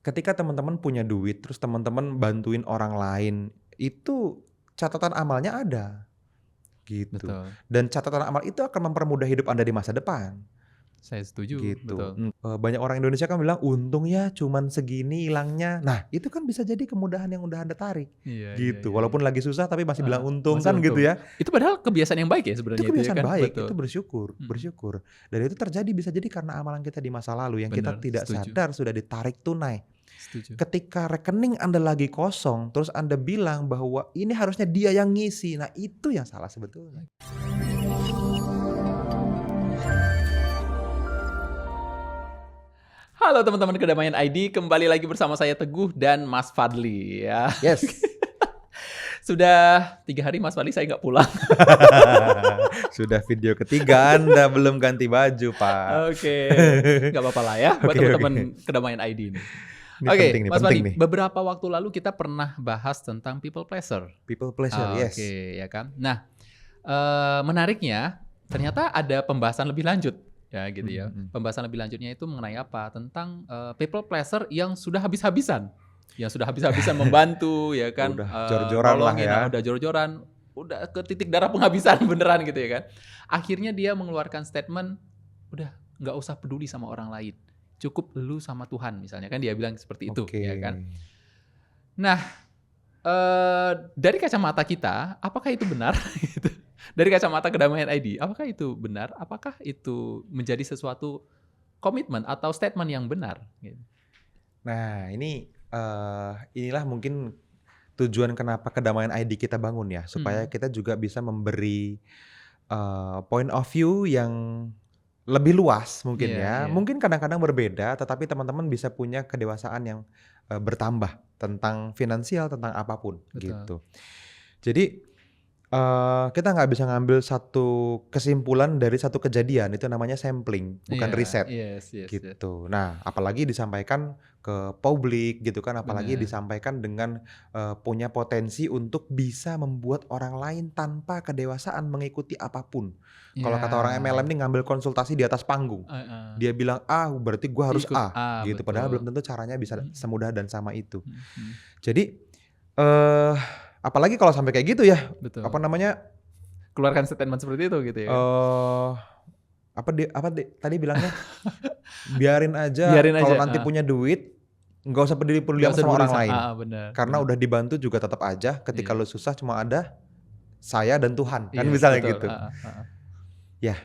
Ketika teman-teman punya duit, terus teman-teman bantuin orang lain, itu catatan amalnya ada, gitu. Betul. Dan catatan amal itu akan mempermudah hidup Anda di masa depan, Saya setuju, gitu. betul. Banyak orang Indonesia kan bilang, "Untung ya cuman segini hilangnya." Nah, itu kan bisa jadi kemudahan yang udah Anda tarik, Iya iya gitu. iya iya. Walaupun lagi susah tapi masih bilang untung, Masih kan gitu untung. ya. Itu padahal kebiasaan yang baik ya Itu sebenarnya itu ya kebiasaan kan? baik, itu Betul. bersyukur, Mhm. bersyukur. Dan itu terjadi bisa jadi karena amalan kita di masa lalu yang kita Bener, tidak setuju. sadar sudah ditarik tunai. Setuju. Ketika rekening Anda lagi kosong, terus Anda bilang bahwa ini harusnya dia yang ngisi. Nah, itu yang salah sebetulnya. Halo teman-teman Kedamaian ID, kembali lagi bersama saya Teguh dan Mas Fadli ya. Yes. Sudah 3 hari Mas Fadli saya nggak pulang. Sudah video ketiga Anda belum ganti baju, Pak. Oke, nggak apa-apa lah ya buat Oke, teman-teman oke. Kedamaian ID ini. Ini Oke, penting nih, Mas penting Fadli, nih. beberapa waktu lalu kita pernah bahas tentang people pleasure. People pleasure, yes. Oke, ya kan. Nah, menariknya ternyata ada pembahasan lebih lanjut ya gitu ya. Pembahasan lebih lanjutnya itu mengenai apa? Tentang people pleasure yang sudah habis-habisan. Yang sudah habis-habisan membantu ya kan. Udah jor-joran lah nolongin, ya. udah jor-joran, udah ke titik darah penghabisan beneran gitu ya kan. Akhirnya dia mengeluarkan statement, udah nggak usah peduli sama orang lain. Cukup lu sama Tuhan misalnya kan dia bilang seperti itu Oke. ya kan. Nah, dari kacamata kita, apakah itu benar? Gitu. Dari kacamata Kedamaian ID, apakah itu benar? Apakah itu menjadi sesuatu komitmen atau statement yang benar? Gitu. Nah, inilah mungkin tujuan kenapa Kedamaian ID kita bangun ya, supaya kita juga bisa memberi point of view yang lebih luas mungkin Iya, ya. iya. Mungkin kadang-kadang berbeda, tetapi teman-teman bisa punya kedewasaan yang bertambah tentang finansial, tentang apapun Betul. gitu. Jadi kita nggak bisa ngambil satu kesimpulan dari satu kejadian, itu namanya sampling, bukan Iya, riset yes, yes, yes. gitu. Nah, apalagi disampaikan ke publik gitu kan, apalagi Benar. disampaikan dengan punya potensi untuk bisa membuat orang lain tanpa kedewasaan mengikuti apapun. Kalau kata orang MLM Ya, nih ngambil konsultasi di atas panggung. heeh. Dia bilang A, berarti gua harus Ikut A A, gitu. Padahal belum betul. tentu caranya bisa semudah dan sama itu. Mhm, Jadi apalagi kalau sampai kayak gitu ya, betul. apa namanya? Keluarkan statement seperti itu gitu ya kan? Tadi bilangnya biarin aja Biarin kalau aja, nanti punya duit nggak usah peduli nggak usah sama peduli orang lain. benar, Karena benar. udah dibantu juga tetap aja ketika Iya. lu susah cuma ada saya dan Tuhan kan Yes, misalnya betul. gitu. Ya,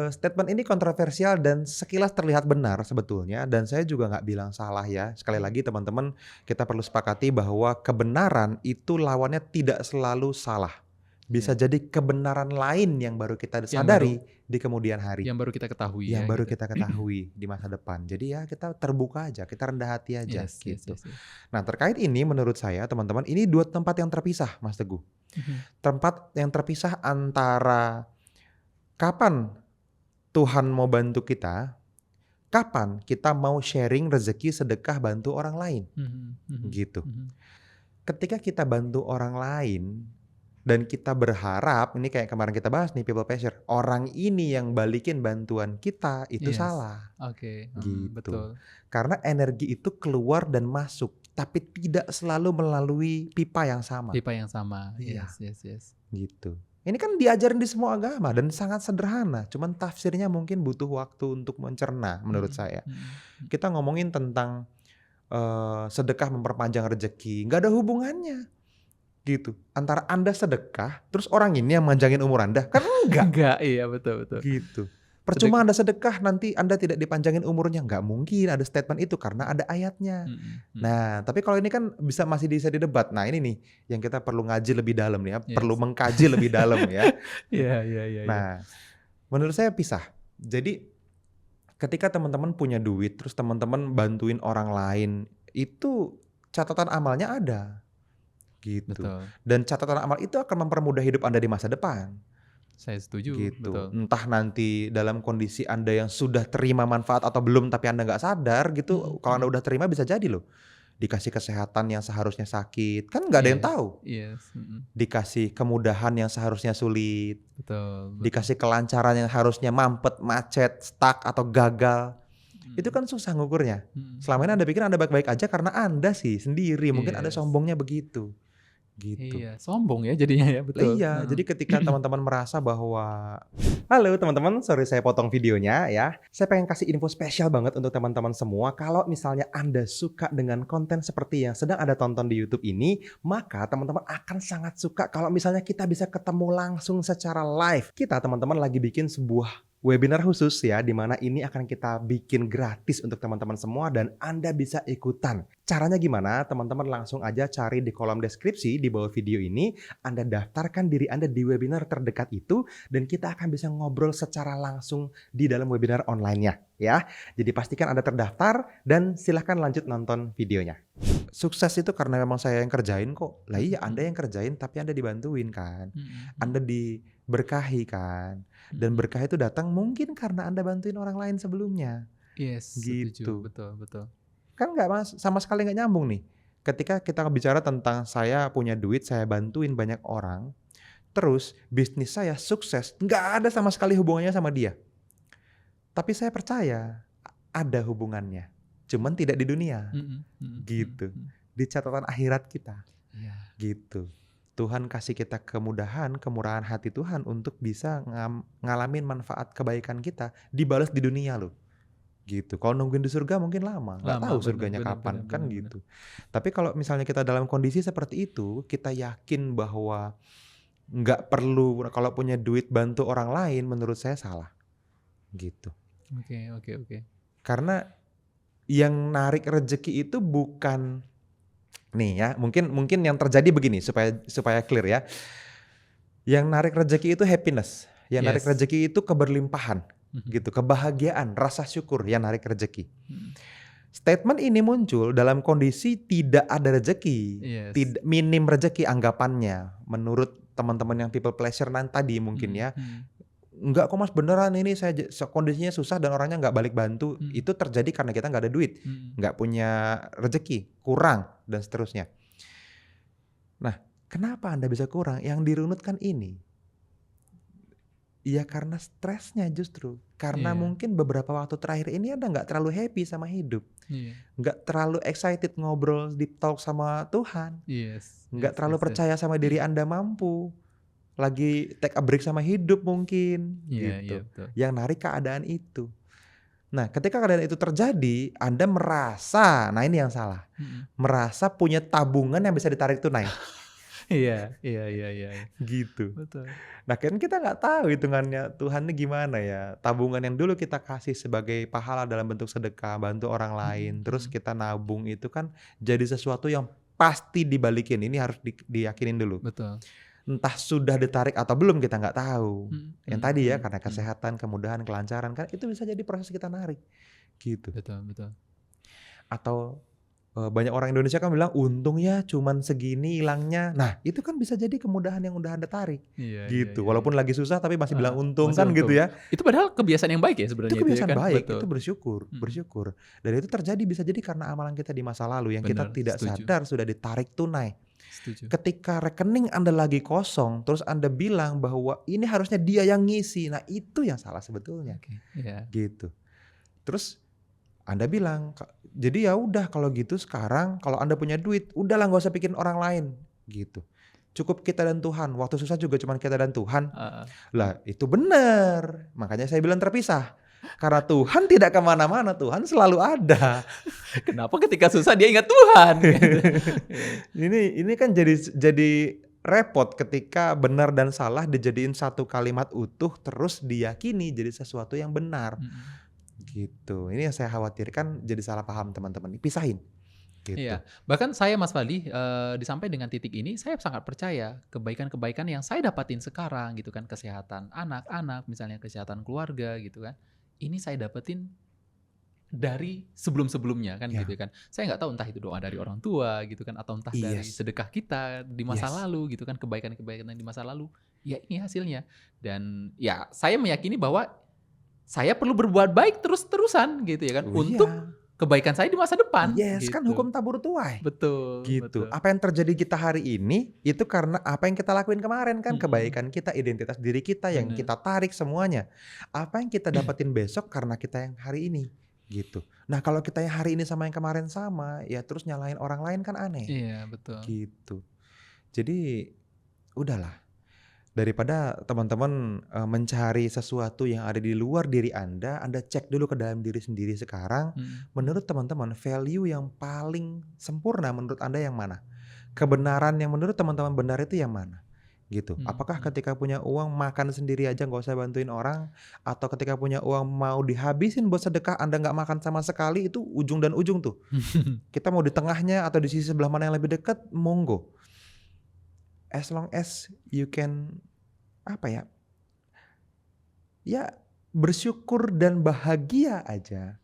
statement ini kontroversial dan sekilas terlihat benar sebetulnya dan saya juga nggak bilang salah ya. Sekali lagi teman-teman, kita perlu sepakati bahwa kebenaran itu lawannya tidak selalu salah. Bisa jadi kebenaran lain yang baru kita Yang sadari di kemudian hari. Yang baru kita ketahui Yang ya baru gitu. kita ketahui di masa depan. Jadi ya kita terbuka aja, kita rendah hati aja Yes, gitu. yes, yes, yes. Nah, terkait ini menurut saya teman-teman, ini dua tempat yang terpisah Mas Teguh. Tempat yang terpisah antara kapan Tuhan mau bantu kita, kapan kita mau sharing rezeki sedekah bantu orang lain gitu. Ketika kita bantu orang lain dan kita berharap, ini kayak kemarin kita bahas nih people pleasure, orang ini yang balikin bantuan kita itu Yes. salah Oke, gitu. betul. Karena energi itu keluar dan masuk, tapi tidak selalu melalui pipa yang sama Pipa yang sama. Iya. Yes, yes, yes. gitu. Ini kan diajarin di semua agama dan sangat sederhana, cuman tafsirnya mungkin butuh waktu untuk mencerna menurut saya. Kita ngomongin tentang sedekah memperpanjang rezeki, nggak ada hubungannya gitu. Antara Anda sedekah, terus orang ini yang manjangin umur Anda, kan enggak Enggak, iya betul. gitu. Percuma Anda sedekah nanti Anda tidak dipanjangin umurnya, nggak mungkin ada statement itu karena ada ayatnya. Nah, tapi kalau ini kan masih bisa didebat. Nah, ini nih yang kita perlu ngaji lebih dalam nih ya, perlu Yes. mengkaji lebih dalam ya. Iya. Nah, menurut saya pisah. Jadi ketika teman-teman punya duit, terus teman-teman bantuin orang lain, itu catatan amalnya ada gitu. Betul. Dan catatan amal itu akan mempermudah hidup Anda di masa depan Saya setuju, gitu. betul. Entah nanti dalam kondisi Anda yang sudah terima manfaat atau belum tapi Anda nggak sadar gitu, kalau Anda udah terima bisa jadi loh dikasih kesehatan yang seharusnya sakit, kan nggak ada yang tahu. Yes. Dikasih kemudahan yang seharusnya sulit, Betul. dikasih kelancaran yang harusnya mampet, macet, stuck atau gagal. Itu kan susah ngukurnya. Mm. Selama ini Anda pikir Anda baik-baik aja karena Anda sih sendiri. Mungkin Anda Yes. sombongnya begitu. Gitu. Iya, sombong ya jadinya ya, betul. Iya, jadi ketika teman-teman merasa bahwa halo teman-teman, sorry saya potong videonya ya. Saya pengen kasih info spesial banget untuk teman-teman semua. Kalau misalnya Anda suka dengan konten seperti yang sedang Anda tonton di YouTube ini, maka teman-teman akan sangat suka kalau misalnya kita bisa ketemu langsung secara live. Kita teman-teman lagi bikin sebuah webinar khusus ya, di mana ini akan kita bikin gratis untuk teman-teman semua dan Anda bisa ikutan. Caranya gimana? Teman-teman langsung aja cari di kolom deskripsi di bawah video ini. Anda daftarkan diri Anda di webinar terdekat itu dan kita akan bisa ngobrol secara langsung di dalam webinar online-nya ya. Jadi pastikan Anda terdaftar dan silahkan lanjut nonton videonya. Sukses itu karena memang saya yang kerjain kok. Lah iya, Anda yang kerjain tapi Anda dibantuin kan. Anda diberkahi kan. Dan berkah itu datang mungkin karena Anda bantuin orang lain sebelumnya. Yes, Gitu. setuju, betul. Kan sama sekali nggak nyambung nih. Ketika kita bicara tentang saya punya duit, saya bantuin banyak orang, terus bisnis saya sukses, nggak ada sama sekali hubungannya sama dia. Tapi saya percaya ada hubungannya, cuman tidak di dunia. Gitu. Di catatan akhirat kita. Iya. Gitu. Tuhan kasih kita kemudahan, kemurahan hati Tuhan untuk bisa ngalamin manfaat kebaikan kita dibalas di dunia loh. Gitu. Kalau nungguin di surga mungkin lama, nggak tahu surganya kapan kan gitu. Tapi kalau misalnya kita dalam kondisi seperti itu, kita yakin bahwa nggak perlu kalau punya duit bantu orang lain, menurut saya salah. Gitu. Oke. Karena yang narik rezeki itu bukan nih ya, mungkin yang terjadi begini supaya clear ya. Yang narik rezeki itu happiness, yang narik rezeki itu keberlimpahan, gitu, kebahagiaan, rasa syukur yang narik rezeki. Statement ini muncul dalam kondisi tidak ada rezeki, minim rezeki anggapannya, menurut teman-teman yang people pleasure tadi mungkin ya. Enggak kok mas, beneran ini saya kondisinya susah dan orangnya nggak balik bantu. Itu terjadi karena kita nggak ada duit, nggak punya rezeki, kurang dan seterusnya. Nah, kenapa Anda bisa kurang? Yang dirunutkan ini, ya karena stresnya justru. Karena mungkin beberapa waktu terakhir ini Anda nggak terlalu happy sama hidup, nggak terlalu excited ngobrol deep talk sama Tuhan, nggak terlalu percaya sama diri Anda mampu. Lagi take a break sama hidup mungkin gitu. Betul. Yang narik keadaan itu. Nah, ketika keadaan itu terjadi, Anda merasa, nah ini yang salah. Merasa punya tabungan yang bisa ditarik tunai. Iya. Gitu. Betul. Nah, kan kita nggak tahu hitungannya Tuhan ini gimana ya. Tabungan yang dulu kita kasih sebagai pahala dalam bentuk sedekah, bantu orang lain, terus kita nabung itu kan jadi sesuatu yang pasti dibalikin. Ini harus diyakinin dulu. Betul. Entah sudah ditarik atau belum kita nggak tahu. Yang tadi ya karena kesehatan, kemudahan, kelancaran kan itu bisa jadi proses kita narik gitu. Betul. Atau banyak orang Indonesia kan bilang untungnya cuman segini hilangnya. Nah itu kan bisa jadi kemudahan yang udah Anda tarik gitu. Walaupun lagi susah tapi masih bilang untung kan untung. gitu ya. Itu padahal kebiasaan yang baik ya sebenarnya. Itu kebiasaan baik, Betul. itu bersyukur. Dan itu terjadi bisa jadi karena amalan kita di masa lalu yang kita tidak sadar sudah ditarik tunai. Setuju. Ketika rekening Anda lagi kosong, terus Anda bilang bahwa ini harusnya dia yang ngisi. Nah itu yang salah sebetulnya. Gitu. Terus Anda bilang, jadi ya udah kalau gitu sekarang kalau Anda punya duit, udahlah nggak usah pikirin orang lain. Gitu. Cukup kita dan Tuhan. Waktu susah juga cuma kita dan Tuhan. Lah itu benar. Makanya saya bilang terpisah. Karena Tuhan tidak kemana-mana, Tuhan selalu ada. Kenapa ketika susah dia ingat Tuhan? Ini kan jadi repot ketika benar dan salah dijadiin satu kalimat utuh terus diyakini jadi sesuatu yang benar. Gitu. Ini yang saya khawatirkan jadi salah paham teman-teman. Pisahin. Gitu. Iya. Bahkan saya Mas Fadli disampai dengan titik ini saya sangat percaya kebaikan-kebaikan yang saya dapatin sekarang gitu kan, kesehatan anak-anak, misalnya kesehatan keluarga gitu kan. Ini saya dapetin dari sebelum-sebelumnya kan gitu kan. Saya nggak tahu entah itu doa dari orang tua gitu kan atau entah dari sedekah kita di masa lalu gitu kan, kebaikan-kebaikan di masa lalu. Ya ini hasilnya. Dan ya saya meyakini bahwa saya perlu berbuat baik terus-terusan gitu ya kan untuk kebaikan saya di masa depan. Yes, gitu. Kan hukum tabur tuai. Betul. Gitu. Betul. Apa yang terjadi kita hari ini itu karena apa yang kita lakuin kemarin kan, kebaikan kita, identitas diri kita yang kita tarik semuanya. Apa yang kita dapetin besok karena kita yang hari ini. gitu. Nah kalau kita yang hari ini sama yang kemarin sama, ya terus nyalahin orang lain kan aneh, Iya, betul. gitu. Jadi udahlah, daripada teman-teman mencari sesuatu yang ada di luar diri Anda cek dulu ke dalam diri sendiri sekarang. Menurut teman-teman, value yang paling sempurna menurut Anda yang mana? Kebenaran yang menurut teman-teman benar itu yang mana? Gitu. Apakah ketika punya uang makan sendiri aja nggak usah bantuin orang, atau ketika punya uang mau dihabisin buat sedekah Anda nggak makan sama sekali, itu ujung dan ujung tuh. Kita mau di tengahnya atau di sisi sebelah mana yang lebih dekat, monggo. As long as you can ya bersyukur dan bahagia aja,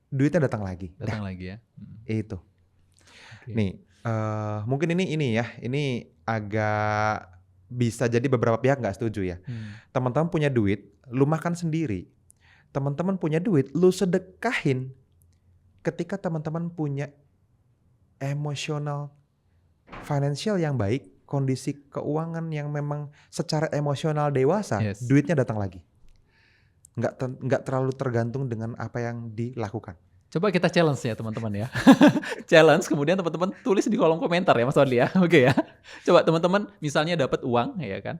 duitnya datang lagi. Datang lagi ya. Itu. Okay. Nih, mungkin ini agak bisa jadi beberapa pihak nggak setuju ya. Teman-teman punya duit, lu makan sendiri. Teman-teman punya duit, lu sedekahin. Ketika teman-teman punya emosional, financial yang baik, kondisi keuangan yang memang secara emosional dewasa, duitnya datang lagi. Nggak terlalu tergantung dengan apa yang dilakukan. Coba kita challenge ya teman-teman ya. Challenge, kemudian teman-teman tulis di kolom komentar ya Mas Fadli ya. Oke ya. Coba teman-teman misalnya dapat uang ya kan.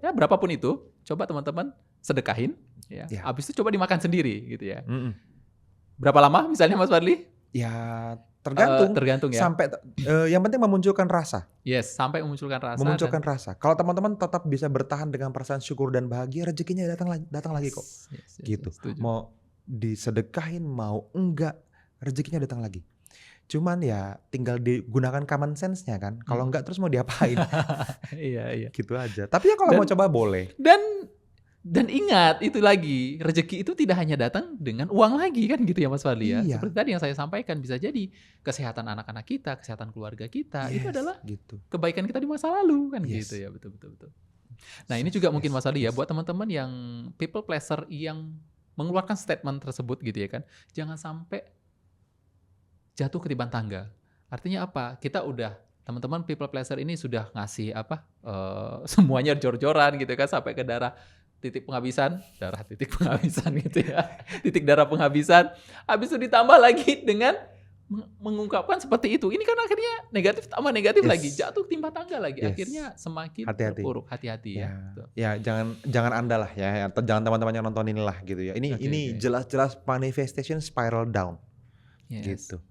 Ya berapapun itu, coba teman-teman sedekahin ya. Habis itu coba dimakan sendiri gitu ya. Berapa lama misalnya Mas Fadli? Ya tergantung ya. Sampai yang penting memunculkan rasa. Yes, sampai memunculkan rasa. Memunculkan rasa. Kalau teman-teman tetap bisa bertahan dengan perasaan syukur dan bahagia, rezekinya datang lagi kok. Yes, gitu. Mau disedekahin mau enggak, rezekinya datang lagi. Cuman ya tinggal digunakan common sense-nya kan. Kalau enggak terus mau diapain? Iya. Gitu aja. Tapi ya kalau mau coba boleh. Dan ingat itu lagi, rezeki itu tidak hanya datang dengan uang lagi kan gitu ya Mas Fadli ya. Seperti tadi yang saya sampaikan, bisa jadi kesehatan anak-anak kita, kesehatan keluarga kita, itu adalah kebaikan kita di masa lalu kan gitu ya. Betul. Nah ini juga mungkin Mas Fadli ya, buat teman-teman yang people pleaser yang mengeluarkan statement tersebut gitu ya kan, jangan sampai jatuh ketiban tangga. Artinya apa? Kita udah, teman-teman people pleaser ini sudah ngasih semuanya jor-joran gitu kan, sampai ke darah titik penghabisan gitu ya. Titik darah penghabisan. Habis itu ditambah lagi dengan mengungkapkan seperti itu. Ini kan akhirnya negatif tambah negatif lagi, jatuh timpa tangga lagi. Akhirnya semakin terpuruk. Hati-hati ya. Ya jangan Anda lah ya, atau jangan teman-teman yang nonton inilah gitu ya. Ini jelas-jelas manifestation spiral down. Gitu.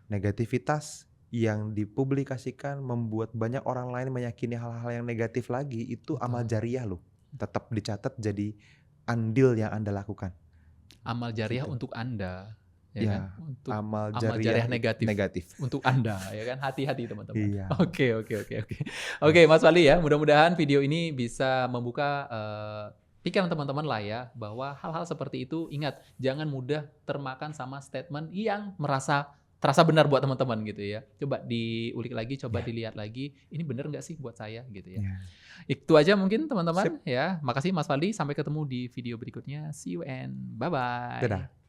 Negativitas yang dipublikasikan membuat banyak orang lain meyakini hal-hal yang negatif lagi, itu amal jariah loh. Tetap dicatat jadi andil yang Anda lakukan. Amal jariah untuk Anda. Ya kan? Untuk amal jariah negatif untuk Anda ya kan. Hati-hati teman-teman. Oke. Oke Mas Fadli ya, mudah-mudahan video ini bisa membuka pikiran teman-teman lah ya, bahwa hal-hal seperti itu, ingat, jangan mudah termakan sama statement yang terasa benar buat teman-teman gitu ya. Coba diulik lagi, coba dilihat lagi, ini benar nggak sih buat saya gitu ya. Itu aja mungkin teman-teman ya. Makasih Mas Fadli, sampai ketemu di video berikutnya. See you and bye-bye. Dadah.